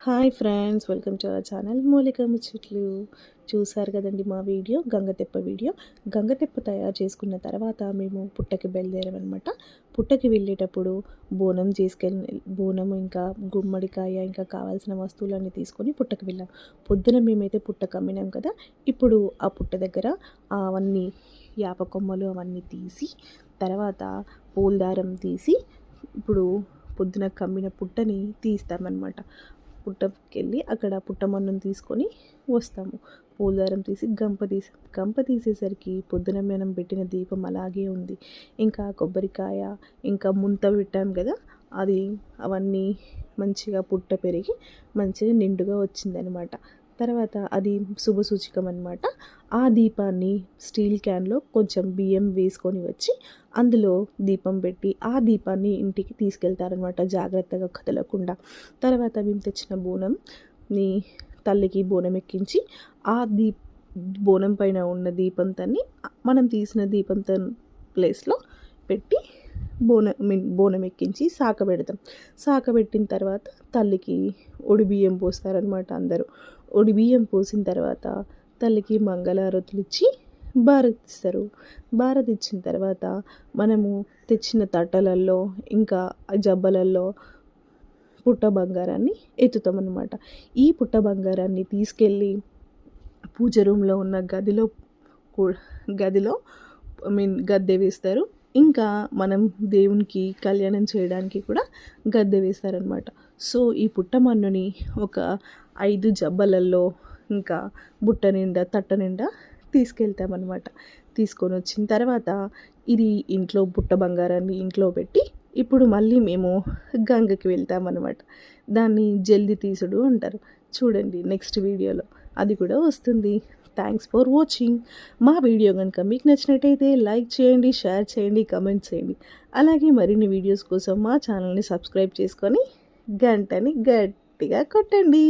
Hi friends, welcome to our channel Mulika Muchchatlu. చూసారు కదండి మా వీడియో, గంగతెప్ప వీడియో. గంగతెప్ప తయారు చేసుకున్న తర్వాత మేము పుట్టకి బయలుదేరామన్నమాట. పుట్టకి వెళ్ళేటప్పుడు బోనం ఇంకా గుమ్మడికాయ ఇంకా కావాల్సిన వస్తువులన్నీ తీసుకొని పుట్టకి వెళ్ళాం. పొద్దున మేమైతే పుట్ట కమ్మినాం కదా. ఇప్పుడు ఆ పుట్ట దగ్గర అవన్నీ యాప కొమ్మలు అవన్నీ తీసి తర్వాత పూలదారం తీసి ఇప్పుడు పొద్దున కమ్మిన పుట్టని తీస్తామన్నమాట. పుట్టకెళ్ళి అక్కడ పుట్టమన్నును తీసుకొని వస్తాము. పూలదారం తీసి గంప తీసేసరికి పొద్దున మనం పెట్టిన దీపం అలాగే ఉంది. ఇంకా కొబ్బరికాయ ఇంకా ముంత పెట్టాం కదా, అవన్నీ మంచిగా పుట్ట పెరిగి మంచిగా నిండుగా వచ్చిందనమాట. తర్వాత అది శుభసూచకం అనమాట. ఆ దీపాన్ని స్టీల్ క్యాన్లో కొంచెం బియ్యం వేసుకొని వచ్చి అందులో దీపం పెట్టి ఆ దీపాన్ని ఇంటికి తీసుకెళ్తారనమాట, జాగ్రత్తగా కదలకుండా. తర్వాత మేము తెచ్చిన బోనంని తల్లికి బోనం ఎక్కించి ఆ బోనం పైన ఉన్న దీపంతాన్ని మనం తీసిన దీపంతో ప్లేస్లో పెట్టి బోనం ఎక్కించి సాకబెడతాం. సాకబెట్టిన తర్వాత తల్లికి బియ్యం పోస్తారనమాట అందరూ. బియ్యం పోసిన తర్వాత తల్లికి మంగళారతులు ఇచ్చి భారతిస్తారు. భారతి ఇచ్చిన తర్వాత మనము తెచ్చిన తట్టలల్లో ఇంకా జబ్బలల్లో పుట్ట బంగారాన్ని ఎత్తుతామన్నమాట. ఈ పుట్ట బంగారాన్ని తీసుకెళ్ళి పూజ రూమ్లో ఉన్న గదిలో గద్దె వేస్తారు. ఇంకా మనం దేవునికి కళ్యాణం చేయడానికి కూడా గద్దె వేస్తారనమాట. సో ఈ పుట్టమన్నుని ఒక 5 జబ్బలల్లో ఇంకా బుట్ట నిండా తట్ట నిండా తీసుకెళ్తామన్నమాట. తీసుకొని వచ్చిన తర్వాత ఇది ఇంట్లో పుట్ట బంగారాన్ని ఇంట్లో పెట్టి ఇప్పుడు మళ్ళీ మేము గంగకి వెళ్తామన్నమాట. దాన్ని జల్ది తీసుడు అంటారు. చూడండి నెక్స్ట్ వీడియోలో అది కూడా వస్తుంది. Thanks for watching. మా వీడియో కనుక మీకు నచ్చినట్టయితే లైక్ చేయండి, షేర్ చేయండి, కమెంట్ చేయండి. అలాగే మరిన్ని వీడియోస్ కోసం మా ఛానల్ని సబ్స్క్రైబ్ చేసుకొని గంటని గట్టిగా కొట్టండి.